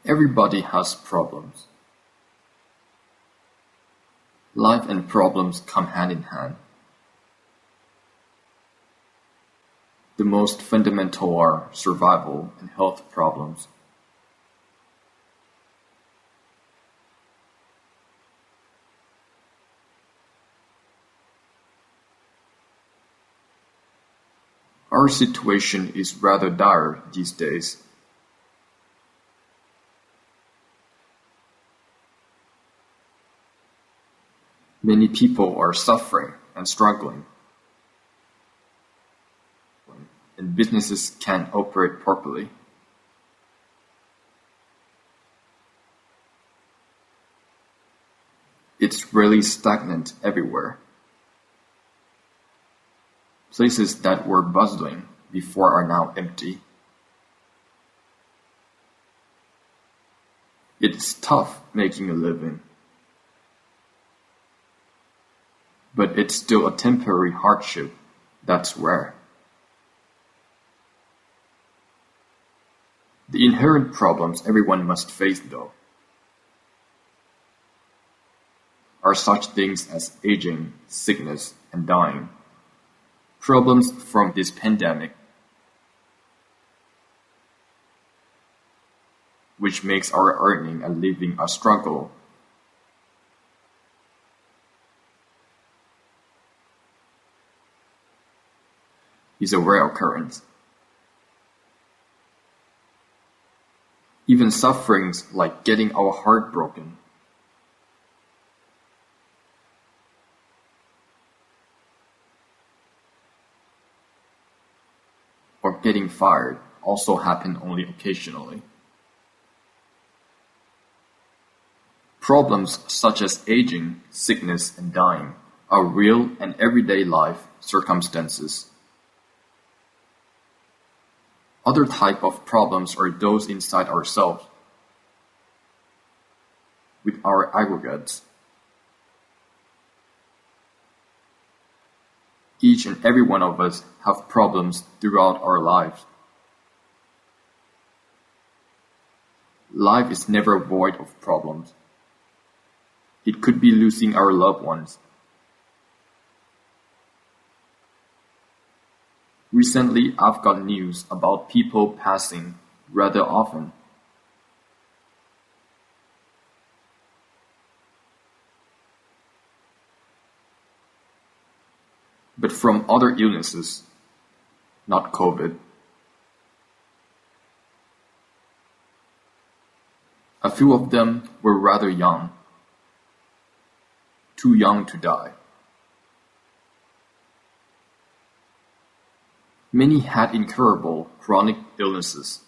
Everybody has problems. Life and problems come hand in hand. The most fundamental are survival and health problems. Our situation is rather dire these days. Many people are suffering and struggling, and businesses can't operate properly. It's really stagnant everywhere. Places that were bustling before are now empty. It's tough making a living, but it's still a temporary hardship that's rare. The inherent problems everyone must face, though, are such things as aging, sickness, and dying. Problems from this pandemic, which makes our earning and living a struggle. Is a rare occurrence. Even sufferings like getting our heart broken, or getting fired also happen only occasionally. Problems such as aging, sickness, and dying are real and everyday life circumstances. Other type of problems are those inside ourselves, with our aggregates. Each and every one of us have problems throughout our lives. Life is never void of problems. It could be losing our loved ones. Recently, I've got news about people passing rather often. But from other illnesses, not COVID. A few of them were rather young, too young to die. Many had incurable chronic illnesses.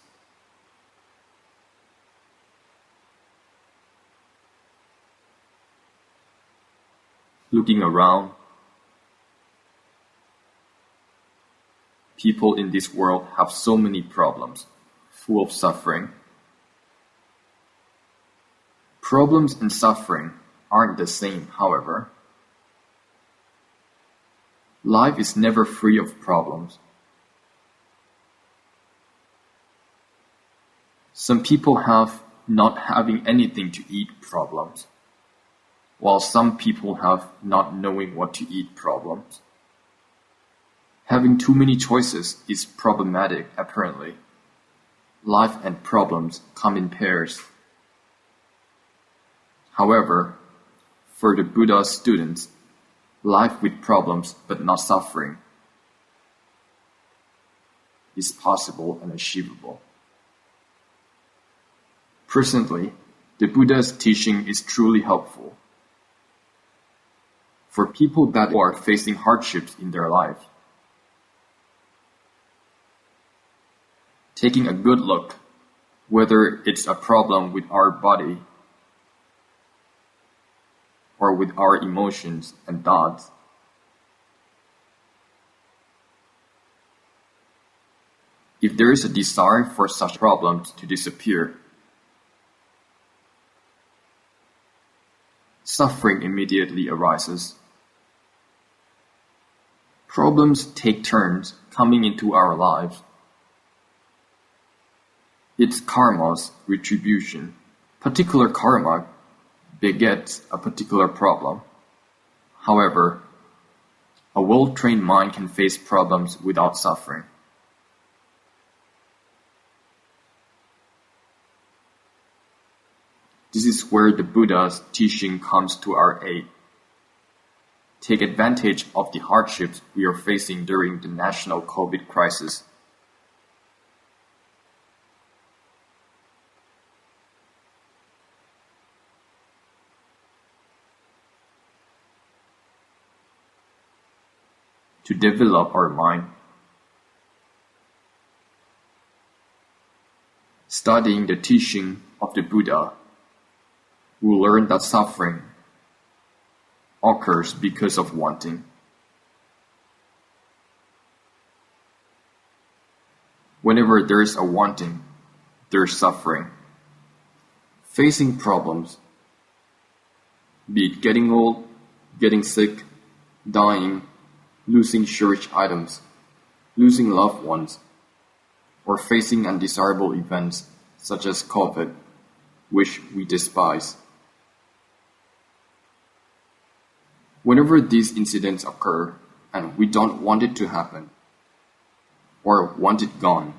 Looking around, people in this world have so many problems, full of suffering. Problems and suffering aren't the same, however. Life is never free of problems. Some people have not having anything to eat problems, while some people have not knowing what to eat problems. Having too many choices is problematic, apparently. Life and problems come in pairs. However, for the Buddha's students, life with problems but not suffering is possible and achievable. Personally, the Buddha's teaching is truly helpful for people that are facing hardships in their life. Taking a good look, whether it's a problem with our body or with our emotions and thoughts. If there is a desire for such problems to disappear, suffering immediately arises. Problems take turns coming into our lives. It's karma's retribution. Particular karma begets a particular problem. However, a well-trained mind can face problems without suffering. This is where the Buddha's teaching comes to our aid. Take advantage of the hardships we are facing during the national COVID crisis. To develop our mind. Studying the teaching of the Buddha, we learn that suffering occurs because of wanting. Whenever there is a wanting, there is suffering. Facing problems, be it getting old, getting sick, dying, losing cherished items, losing loved ones, or facing undesirable events such as COVID, which we despise. Whenever these incidents occur and we don't want it to happen, or want it gone,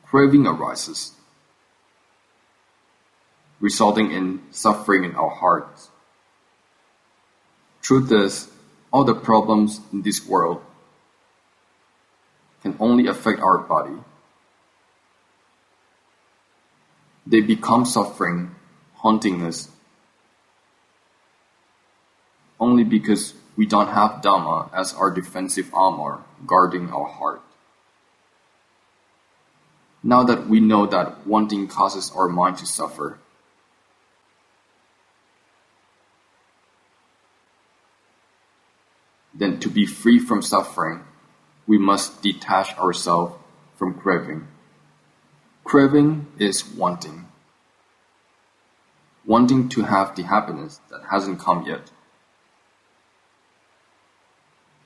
craving arises, resulting in suffering in our hearts. Truth is, all the problems in this world can only affect our body. They become suffering, haunting us, only because we don't have Dhamma as our defensive armor guarding our heart. Now that we know that wanting causes our mind to suffer, then to be free from suffering, we must detach ourselves from craving. Craving is wanting. Wanting to have the happiness that hasn't come yet.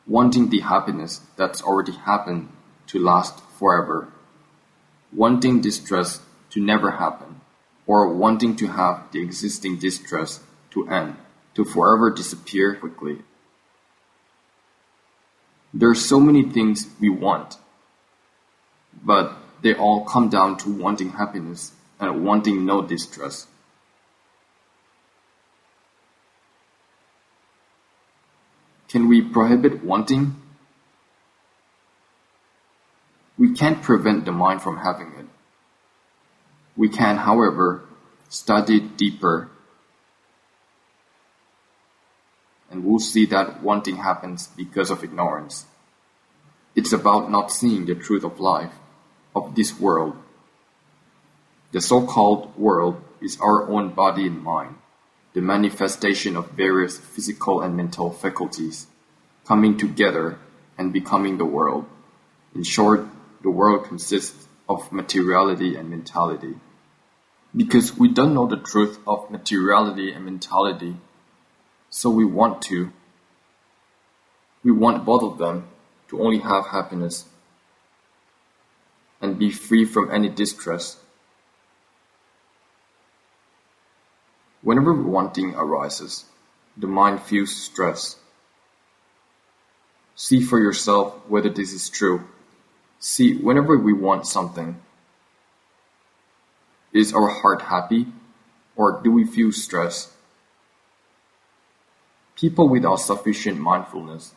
Wanting the happiness that's already happened to last forever. Wanting distress to never happen, or wanting to have the existing distress to end, to forever disappear quickly. There are so many things we want, but they all come down to wanting happiness and wanting no distress. Can we prohibit wanting? We can't prevent the mind from having it. We can, however, study it deeper, and we'll see that wanting happens because of ignorance. It's about not seeing the truth of life, of this world. The so-called world is our own body and mind, the manifestation of various physical and mental faculties, coming together and becoming the world. In short, the world consists of materiality and mentality. Because we don't know the truth of materiality and mentality, so we want both of them to only have happiness and be free from any distress. Whenever wanting arises, the mind feels stress. See for yourself whether this is true. See, whenever we want something, is our heart happy, or do we feel stress? People without sufficient mindfulness,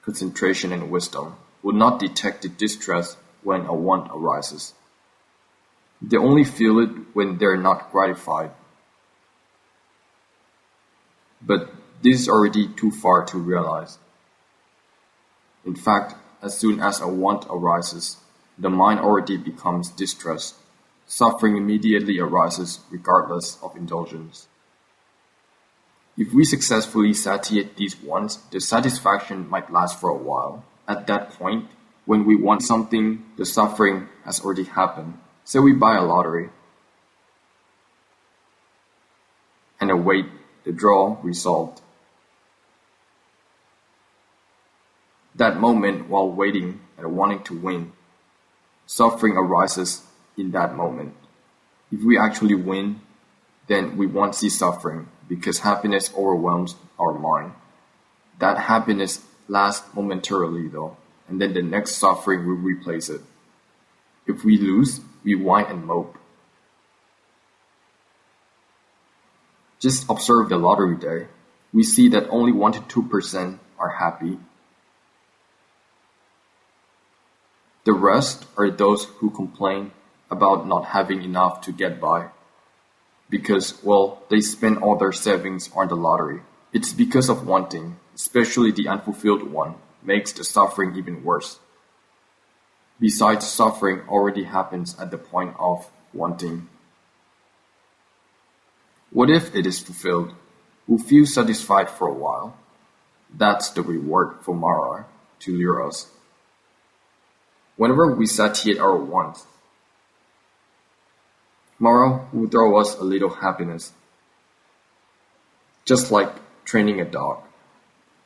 concentration, and wisdom will not detect the distress when a want arises. They only feel it when they're not gratified. But this is already too far to realize. In fact, as soon as a want arises, the mind already becomes distressed. Suffering immediately arises regardless of indulgence. If we successfully satiate these wants, the satisfaction might last for a while. At that point, when we want something, the suffering has already happened. So we buy a lottery and await the draw result. That moment while waiting and wanting to win, suffering arises in that moment. If we actually win, then we won't see suffering because happiness overwhelms our mind. That happiness lasts momentarily though, and then the next suffering will replace it. If we lose, we whine and mope. Just observe the lottery day. We see that only 1 to 2% are happy. The rest are those who complain about not having enough to get by. Because, well, they spend all their savings on the lottery. It's because of wanting, especially the unfulfilled one, makes the suffering even worse. Besides, suffering already happens at the point of wanting. What if it is fulfilled? We'll feel satisfied for a while. That's the reward for Mara to lure us. Whenever we satiate our wants, Mara will throw us a little happiness. Just like training a dog.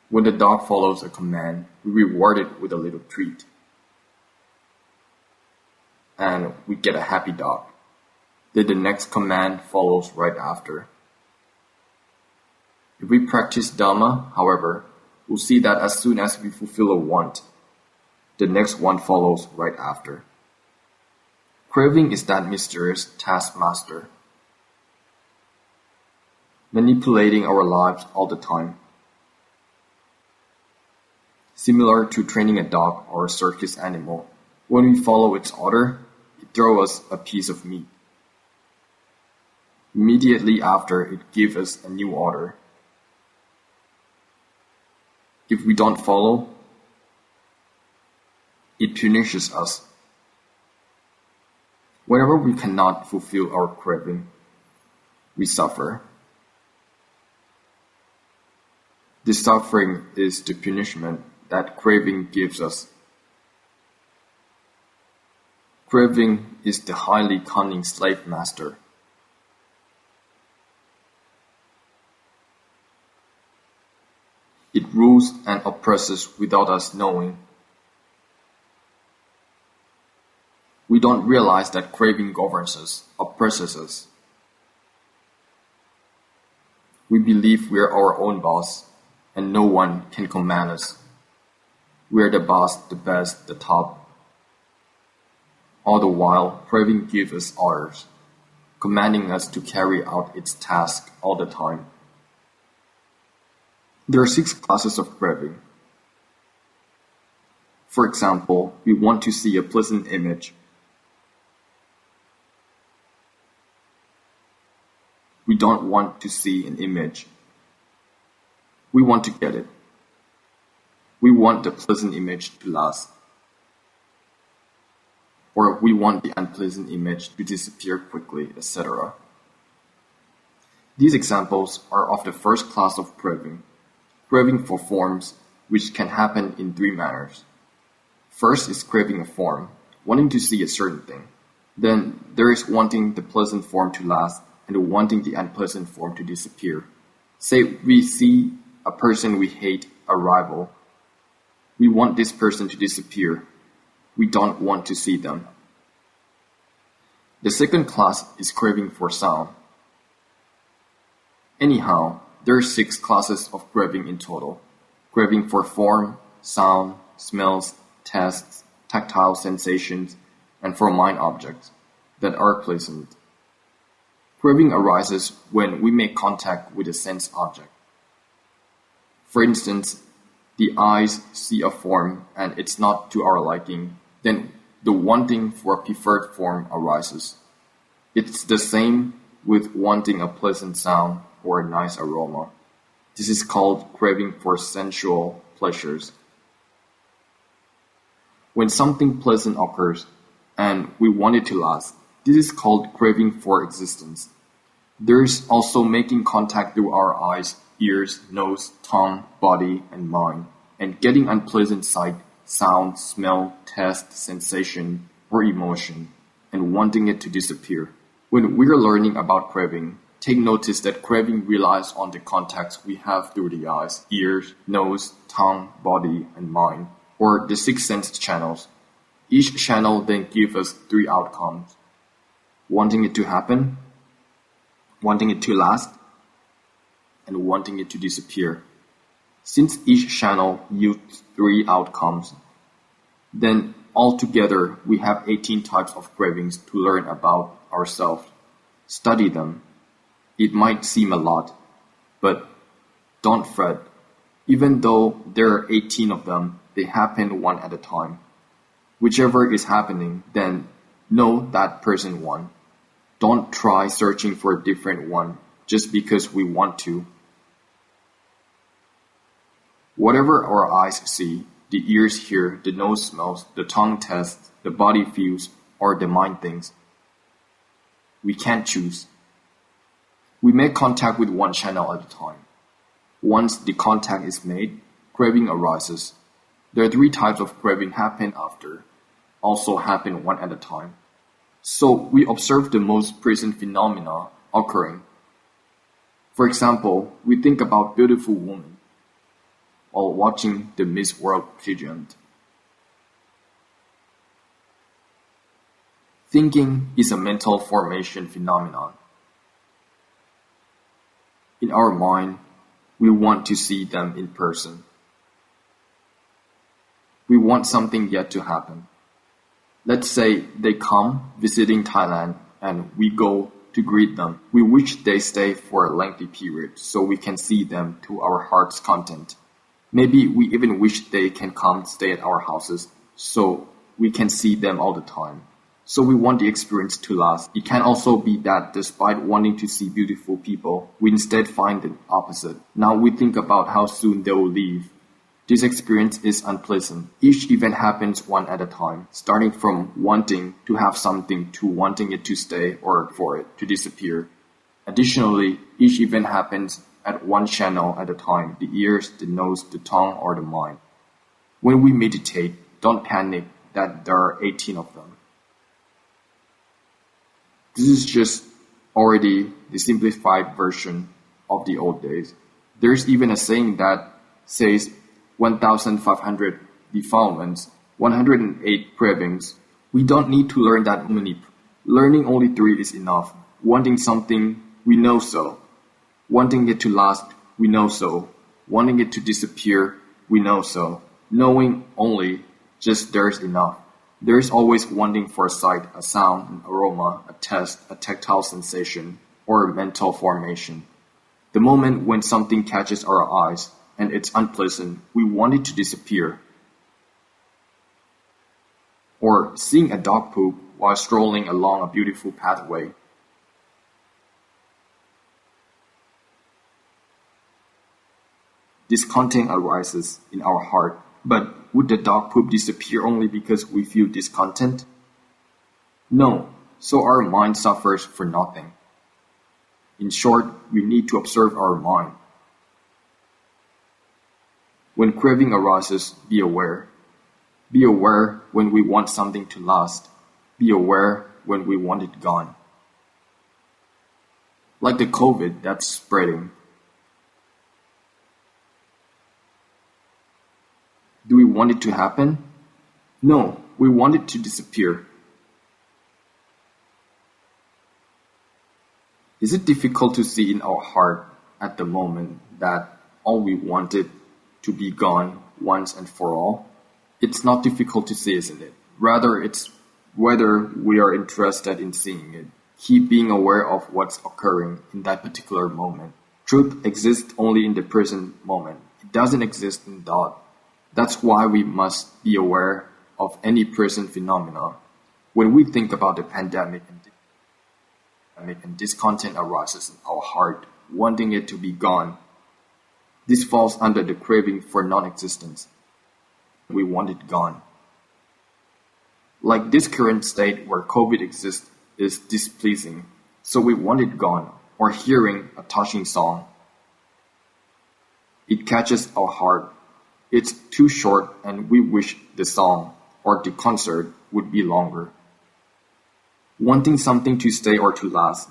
When the dog follows a command, we reward it with a little treat. And we get a happy dog. Then the next command follows right after. If we practice Dhamma, however, we'll see that as soon as we fulfill a want, the next one follows right after. Craving is that mysterious taskmaster, manipulating our lives all the time. Similar to training a dog or a circus animal, when we follow its order, it throws us a piece of meat. Immediately after, it gives us a new order. If we don't follow, it punishes us. Whenever we cannot fulfill our craving, we suffer. The suffering is the punishment that craving gives us. Craving is the highly cunning slave master. It rules and oppresses without us knowing. We don't realize that craving governs us, oppresses us. We believe we are our own boss, and no one can command us. We are the boss, the best, the top. All the while, craving gives us orders, commanding us to carry out its task all the time. There are 6 classes of craving. For example, we want to see a pleasant image. We don't want to see an image. We want to get it. We want the pleasant image to last. Or we want the unpleasant image to disappear quickly, etc. These examples are of the first class of craving. Craving for forms, which can happen in 3 manners. First is craving a form, wanting to see a certain thing. Then there is wanting the pleasant form to last and wanting the unpleasant form to disappear. Say we see a person we hate, a rival. We want this person to disappear. We don't want to see them. The second class is craving for sound. Anyhow, there are 6 classes of craving in total. Craving for form, sound, smells, tastes, tactile sensations, and for mind objects that are pleasant. Craving arises when we make contact with a sense object. For instance, the eyes see a form and it's not to our liking, then the wanting for a preferred form arises. It's the same with wanting a pleasant sound or a nice aroma. This is called craving for sensual pleasures. When something pleasant occurs and we want it to last, this is called craving for existence. There is also making contact through our eyes, ears, nose, tongue, body, and mind, and getting unpleasant sight, sound, smell, taste, sensation, or emotion, and wanting it to disappear. When we are learning about craving, take notice that craving relies on the contacts we have through the eyes, ears, nose, tongue, body, and mind, or the 6 sense channels. Each channel then gives us 3 outcomes. wanting it to happen, wanting it to last, and wanting it to disappear. Since each channel yields three outcomes, then altogether we have 18 types of cravings to learn about ourselves. Study them. It might seem a lot, but don't fret. Even though there are 18 of them, they happen one at a time. Whichever is happening, then know that person won. Don't try searching for a different one just because we want to. Whatever our eyes see, the ears hear, the nose smells, the tongue tastes, the body feels, or the mind thinks, we can't choose. We make contact with one channel at a time. Once the contact is made, craving arises. There are three types of craving happen after, also happen one at a time. So we observe the most present phenomena occurring. For example, we think about beautiful women while watching the Miss World pageant. Thinking is a mental formation phenomenon. In our mind, we want to see them in person. We want something yet to happen. Let's say they come visiting Thailand and we go to greet them. We wish they stay for a lengthy period so we can see them to our heart's content. Maybe we even wish they can come stay at our houses so we can see them all the time. So we want the experience to last. It can also be that despite wanting to see beautiful people, we instead find the opposite. Now we think about how soon they will leave. This experience is unpleasant. Each event happens one at a time, starting from wanting to have something to wanting it to stay or for it to disappear. Additionally, each event happens at one channel at a time, the ears, the nose, the tongue, or the mind. When we meditate, don't panic that there are 18 of them. This is just already the simplified version of the old days. There's even a saying that says 1,500 defilements, 108 cravings. We don't need to learn that many. Learning only 3 is enough. Wanting something, we know so. Wanting it to last, we know so. Wanting it to disappear, we know so. Knowing only, just there's enough. There is always wanting for a sight, a sound, an aroma, a taste, a tactile sensation, or a mental formation. The moment when something catches our eyes and it's unpleasant, we want it to disappear. Or seeing a dog poop while strolling along a beautiful pathway. Discontent arises in our heart. But would the dog poop disappear only because we feel discontent? No, so our mind suffers for nothing. In short, we need to observe our mind. When craving arises, be aware. Be aware when we want something to last. Be aware when we want it gone. Like the COVID that's spreading. Do we want it to happen? No, we want it to disappear. Is it difficult to see in our heart at the moment that all we wanted to be gone once and for all? It's not difficult to see, isn't it? Rather, it's whether we are interested in seeing it. Keep being aware of what's occurring in that particular moment. Truth exists only in the present moment. It doesn't exist in thought. That's why we must be aware of any present phenomena. When we think about the pandemic and discontent arises in our heart, wanting it to be gone, this falls under the craving for non-existence. We want it gone. Like this current state where COVID exists is displeasing, so we want it gone, or hearing a touching song. It catches our heart. It's too short and we wish the song or the concert would be longer. Wanting something to stay or to last.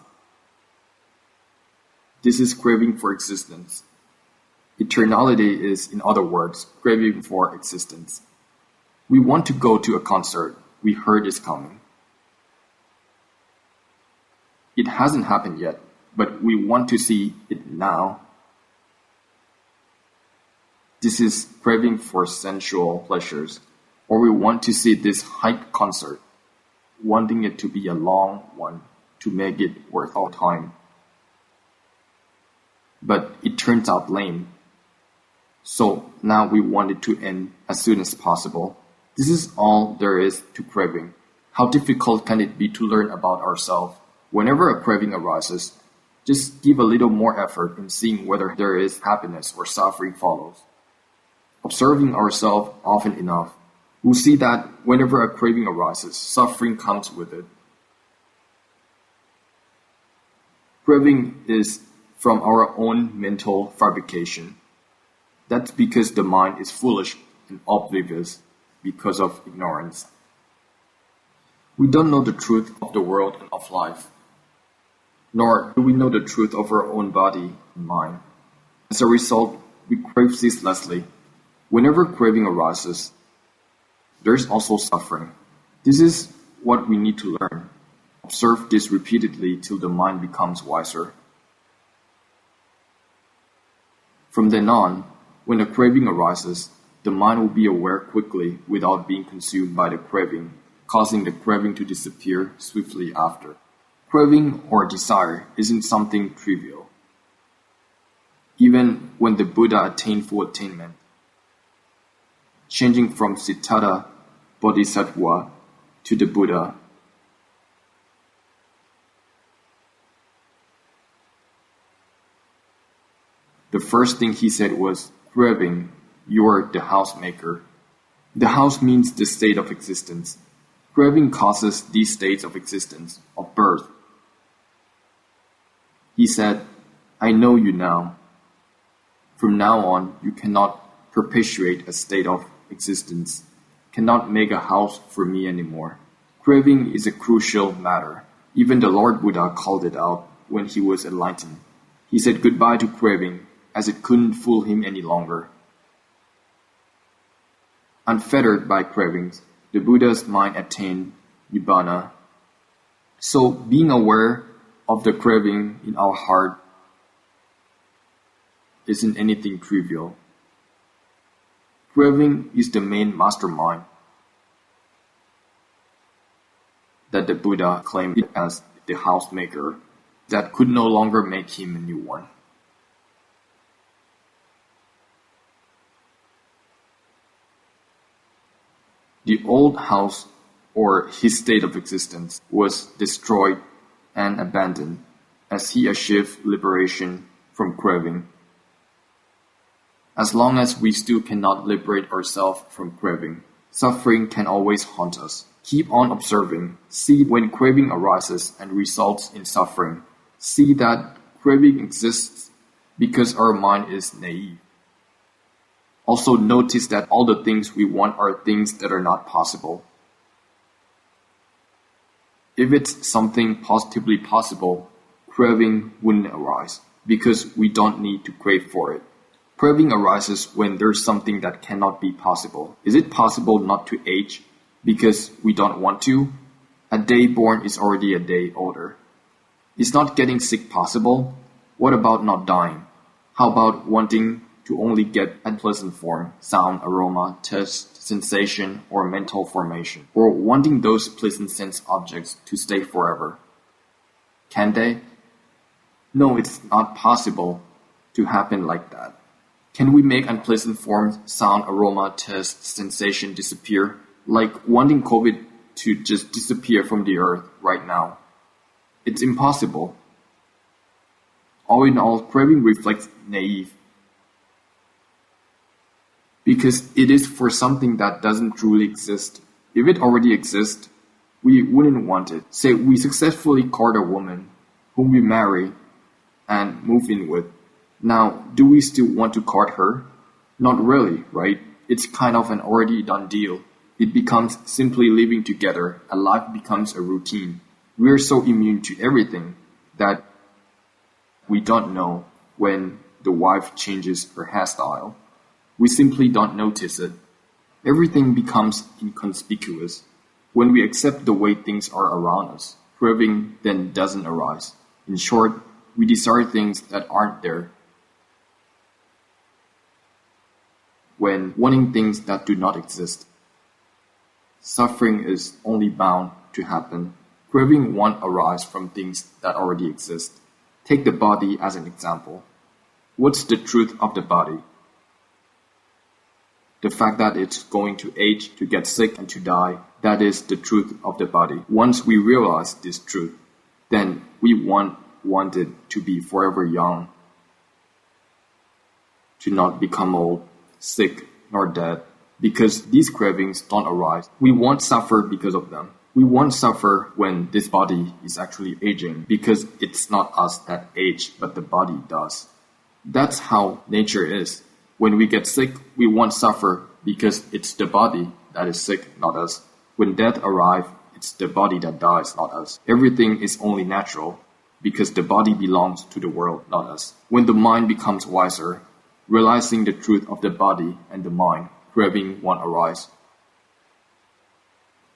This is craving for existence. Eternality is, in other words, craving for existence. We want to go to a concert we heard is coming. It hasn't happened yet, but we want to see it now. This is craving for sensual pleasures, or we want to see this hype concert, wanting it to be a long one to make it worth our time. But it turns out lame. So now we want it to end as soon as possible. This is all there is to craving. How difficult can it be to learn about ourselves? Whenever a craving arises, just give a little more effort in seeing whether there is happiness or suffering follows. Observing ourselves often enough, we'll see that whenever a craving arises, suffering comes with it. Craving is from our own mental fabrication. That's because the mind is foolish and oblivious because of ignorance. We don't know the truth of the world and of life, nor do we know the truth of our own body and mind. As a result, we crave ceaselessly. Whenever craving arises, there's also suffering. This is what we need to learn. Observe this repeatedly till the mind becomes wiser. From then on, when a craving arises, the mind will be aware quickly without being consumed by the craving, causing the craving to disappear swiftly after. Craving or desire isn't something trivial. Even when the Buddha attained full attainment, changing from Siddhartha Bodhisattva to the Buddha, the first thing he said was, "Craving, you're the house maker." The house means the state of existence. Craving causes these states of existence, of birth. He said, "I know you now. From now on, you cannot perpetuate a state of existence, cannot make a house for me anymore." Craving is a crucial matter. Even the Lord Buddha called it out when he was enlightened. He said goodbye to craving, as it couldn't fool him any longer. Unfettered by cravings, the Buddha's mind attained Nibbana. So being aware of the craving in our heart isn't anything trivial. Craving is the main mastermind that the Buddha claimed as the house maker that could no longer make him a new one. The old house, or his state of existence, was destroyed and abandoned as he achieved liberation from craving. As long as we still cannot liberate ourselves from craving, suffering can always haunt us. Keep on observing. See when craving arises and results in suffering. See that craving exists because our mind is naive. Also notice that all the things we want are things that are not possible. If it's something positively possible, craving wouldn't arise because we don't need to crave for it. Craving arises when there's something that cannot be possible. Is it possible not to age because we don't want to? A day born is already a day older. Is not getting sick possible? What about not dying? How about wanting to only get unpleasant form, sound, aroma, taste, sensation, or mental formation, or wanting those pleasant sense objects to stay forever? Can they? No, it's not possible to happen like that. Can we make unpleasant forms, sound, aroma, taste, sensation disappear? Like wanting COVID to just disappear from the earth right now. It's impossible. All in all, craving reflects naive. Because it is for something that doesn't truly exist. If it already exists, we wouldn't want it. Say we successfully court a woman whom we marry and move in with. Now, do we still want to court her? Not really, right? It's kind of an already done deal. It becomes simply living together and life becomes a routine. We're so immune to everything that we don't know when the wife changes her hairstyle. We simply don't notice it. Everything becomes inconspicuous when we accept the way things are around us. craving then doesn't arise. In short, we desire things that aren't there. When wanting things that do not exist, suffering is only bound to happen. Craving won't arise from things that already exist. Take the body as an example. What's the truth of the body? The fact that it's going to age, to get sick, and to die, that is the truth of the body. Once we realize this truth, then we want it to be forever young, to not become old, sick, nor dead, because these cravings don't arise. We won't suffer because of them. We won't suffer when this body is actually aging, because it's not us that age, but the body does. That's how nature is. When we get sick, we won't suffer because it's the body that is sick, not us. When death arrives, it's the body that dies, not us. Everything is only natural because the body belongs to the world, not us. When the mind becomes wiser, realizing the truth of the body and the mind, craving won't arise.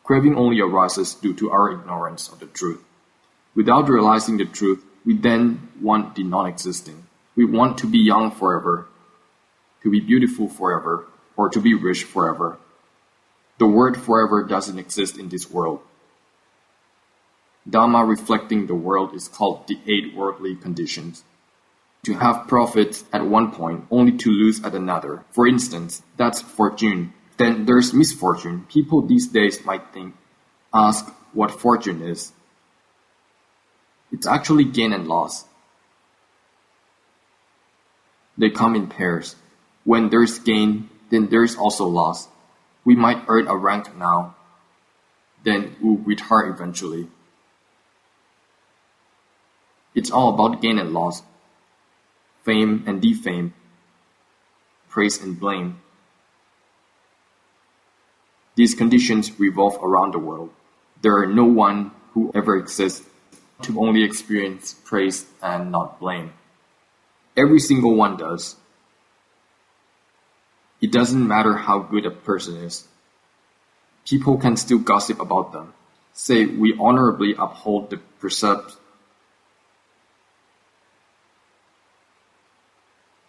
Craving only arises due to our ignorance of the truth. Without realizing the truth, we then want the non-existing. We want to be young forever, to be beautiful forever, or to be rich forever. The word forever doesn't exist in this world. Dhamma reflecting the world is called the 8 worldly conditions. To have profits at one point, only to lose at another. For instance, that's fortune. Then there's misfortune. People these days might ask what fortune is. It's actually gain and loss. They come in pairs. When there's gain, then there's also loss. We might earn a rank now, then we'll retire eventually. It's all about gain and loss, fame and defame, praise and blame. These conditions revolve around the world. There are no one who ever exists to only experience praise and not blame. Every single one does. It doesn't matter how good a person is. People can still gossip about them. Say we honorably uphold the precepts.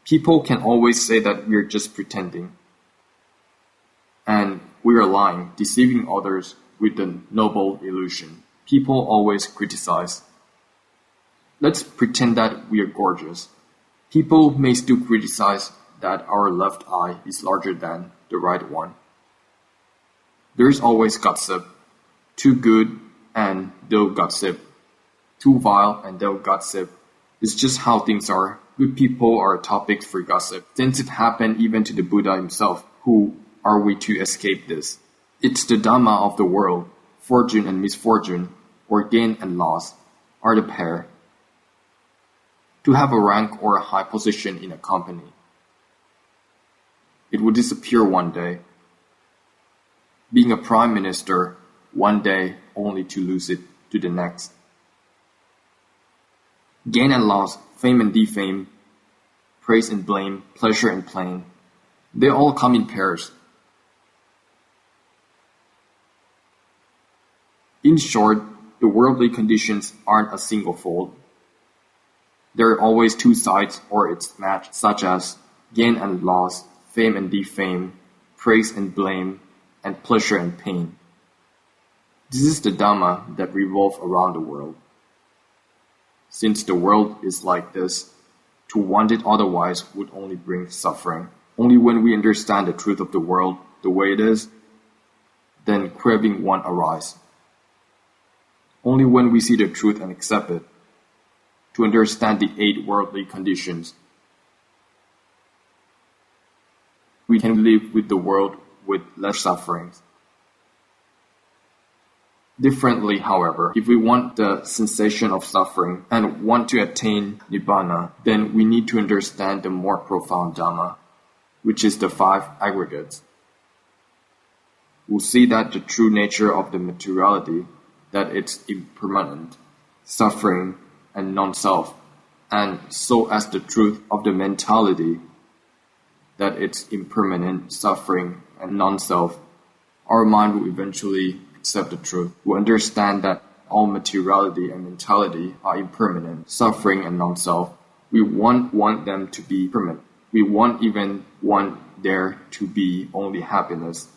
People can always say that we're just pretending. And we are lying, deceiving others with the noble illusion. People always criticize. Let's pretend that we are gorgeous. People may still criticize that our left eye is larger than the right one. There's always gossip. Too good and they'll gossip. Too vile and they'll gossip. It's just how things are. Good people are a topic for gossip. Since it happened even to the Buddha himself, who are we to escape this? It's the Dhamma of the world. Fortune and misfortune, or gain and loss, are the pair. To have a rank or a high position in a company, it will disappear one day. Being a prime minister, one day only to lose it to the next. Gain and loss, fame and defame, praise and blame, pleasure and pain, they all come in pairs. In short, the worldly conditions aren't a single fold. There are always two sides or its match, such as gain and loss, fame and defame, praise and blame, and pleasure and pain. This is the Dhamma that revolves around the world. Since the world is like this, to want it otherwise would only bring suffering. Only when we understand the truth of the world the way it is, then craving won't arise. Only when we see the truth and accept it, to understand the 8 worldly conditions, we can live with the world with less sufferings. Differently, however, if we want the sensation of suffering and want to attain Nibbana, then we need to understand the more profound Dhamma, which is the 5 aggregates. We'll see that the true nature of the materiality, that it's impermanent, suffering, and non-self, and so as the truth of the mentality, that it's impermanent, suffering, and non-self, our mind will eventually accept the truth. We understand that all materiality and mentality are impermanent, suffering and non-self, we won't want them to be permanent. We won't even want there to be only happiness,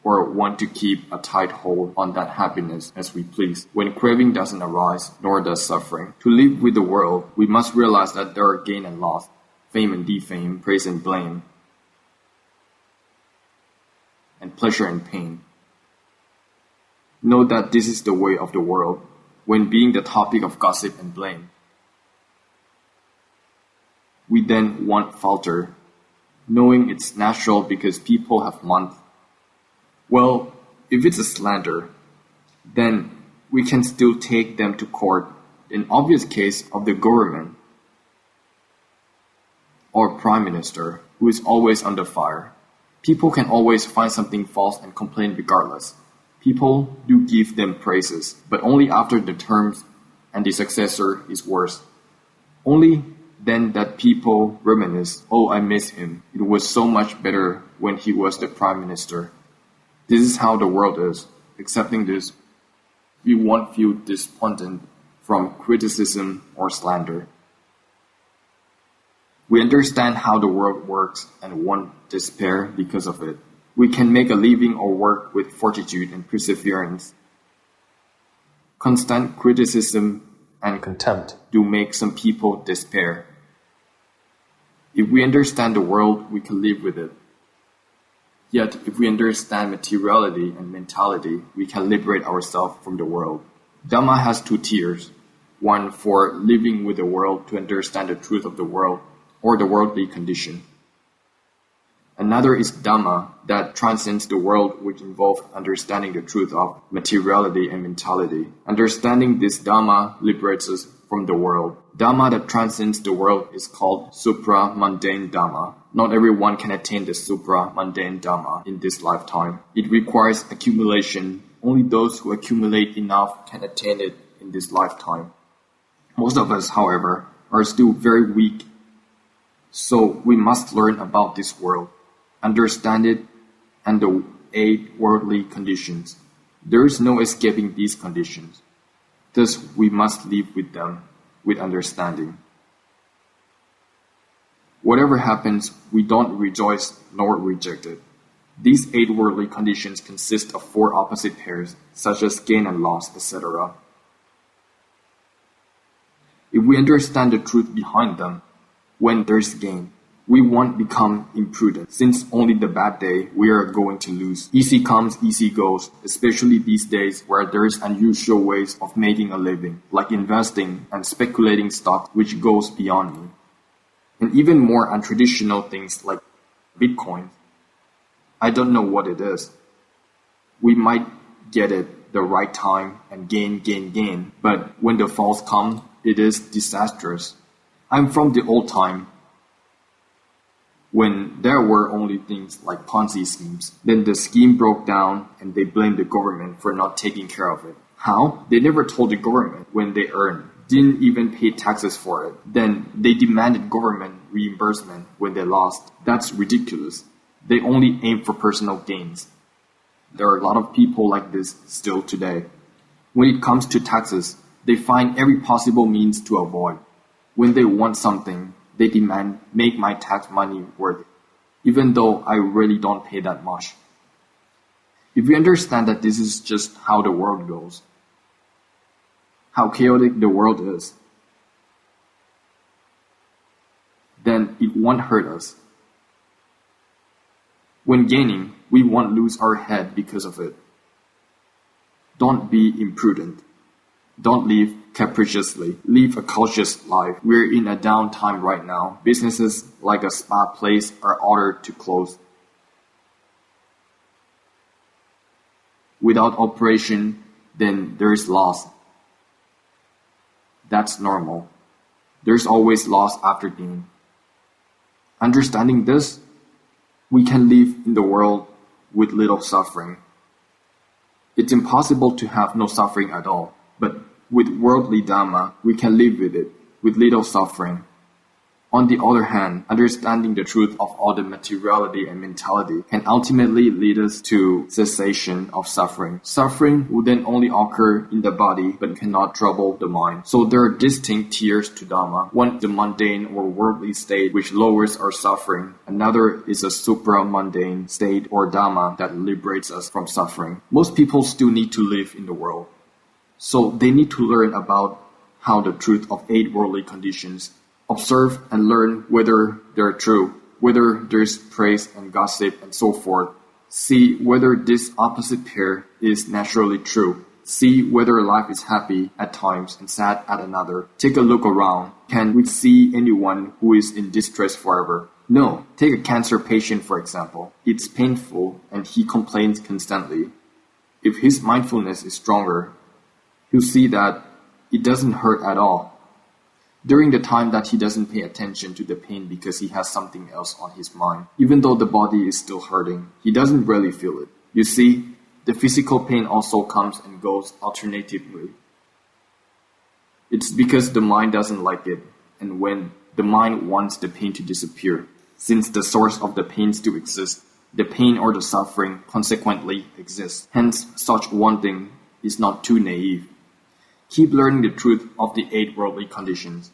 or want to keep a tight hold on that happiness as we please. When craving doesn't arise, nor does suffering. To live with the world, we must realize that there are gain and loss, fame and defame, praise and blame, and pleasure and pain. Know that this is the way of the world, when being the topic of gossip and blame. We then won't falter, knowing it's natural because people have month. Well, if it's a slander, then we can still take them to court, in obvious case of the government or prime minister, who is always under fire. People can always find something false and complain regardless. People do give them praises, but only after the terms and the successor is worse. Only then that people reminisce, oh, I miss him. It was so much better when he was the prime minister. This is how the world is. Accepting this, we won't feel despondent from criticism or slander. We understand how the world works and won't despair because of it. We can make a living or work with fortitude and perseverance. Constant criticism and contempt do make some people despair. If we understand the world, we can live with it. Yet, if we understand materiality and mentality, we can liberate ourselves from the world. Dhamma has two tiers. One for living with the world to understand the truth of the world or the worldly condition. Another is Dhamma that transcends the world, which involves understanding the truth of materiality and mentality. Understanding this Dhamma liberates us from the world. Dhamma that transcends the world is called supra-mundane Dhamma. Not everyone can attain the supra-mundane Dhamma in this lifetime. It requires accumulation. Only those who accumulate enough can attain it in this lifetime. Most of us, however, are still very weak. So we must learn about this world, understand it, and the 8 worldly conditions. There is no escaping these conditions. Thus, we must live with them with understanding. Whatever happens, we don't rejoice nor reject it. These 8 worldly conditions consist of 4 opposite pairs, such as gain and loss, etc. If we understand the truth behind them, when there's gain, we won't become imprudent, since only the bad day we are going to lose. Easy comes, easy goes, especially these days where there's unusual ways of making a living, like investing and speculating stocks, which goes beyond me. And even more untraditional things like Bitcoin. I don't know what it is. We might get it the right time and gain, but when the falls come, it is disastrous. I'm from the old time, when there were only things like Ponzi schemes. Then the scheme broke down and they blamed the government for not taking care of it. How? They never told the government when they earned, didn't even pay taxes for it. Then they demanded government reimbursement when they lost. That's ridiculous. They only aim for personal gains. There are a lot of people like this still today. When it comes to taxes, they find every possible means to avoid. When they want something, they demand, make my tax money worth it, even though I really don't pay that much. If we understand that this is just how the world goes, how chaotic the world is, then it won't hurt us. When gaining, we won't lose our head because of it. Don't be imprudent. Don't live capriciously. Live a cautious life. We're in a downtime right now. Businesses like a spa place are ordered to close. Without operation, then there is loss. That's normal. There's always loss after gain. Understanding this, we can live in the world with little suffering. It's impossible to have no suffering at all. But with worldly Dhamma, we can live with it, with little suffering. On the other hand, understanding the truth of all the materiality and mentality can ultimately lead us to cessation of suffering. Suffering will then only occur in the body but cannot trouble the mind. So there are distinct tiers to Dhamma. One is the mundane or worldly state which lowers our suffering. Another is a supra-mundane state or Dhamma that liberates us from suffering. Most people still need to live in the world. So they need to learn about how the truth of 8 worldly conditions, observe and learn whether they're true, whether there's praise and gossip and so forth. See whether this opposite pair is naturally true. See whether life is happy at times and sad at another. Take a look around. Can we see anyone who is in distress forever? No. Take a cancer patient, for example. It's painful and he complains constantly. If his mindfulness is stronger, he'll see that it doesn't hurt at all. During the time that he doesn't pay attention to the pain because he has something else on his mind, even though the body is still hurting, he doesn't really feel it. You see, the physical pain also comes and goes alternatively. It's because the mind doesn't like it, and when the mind wants the pain to disappear, since the source of the pain still exists, the pain or the suffering consequently exists. Hence, such wanting is not too naive. Keep learning the truth of the 8 worldly conditions,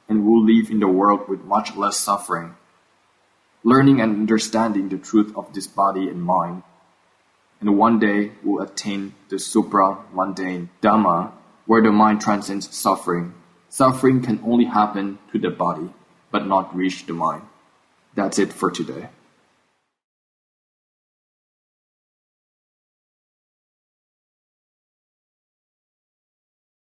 and we'll live in the world with much less suffering. Learning and understanding the truth of this body and mind, and one day we'll attain the supra-mundane Dhamma, where the mind transcends suffering. Suffering can only happen to the body, but not reach the mind. That's it for today.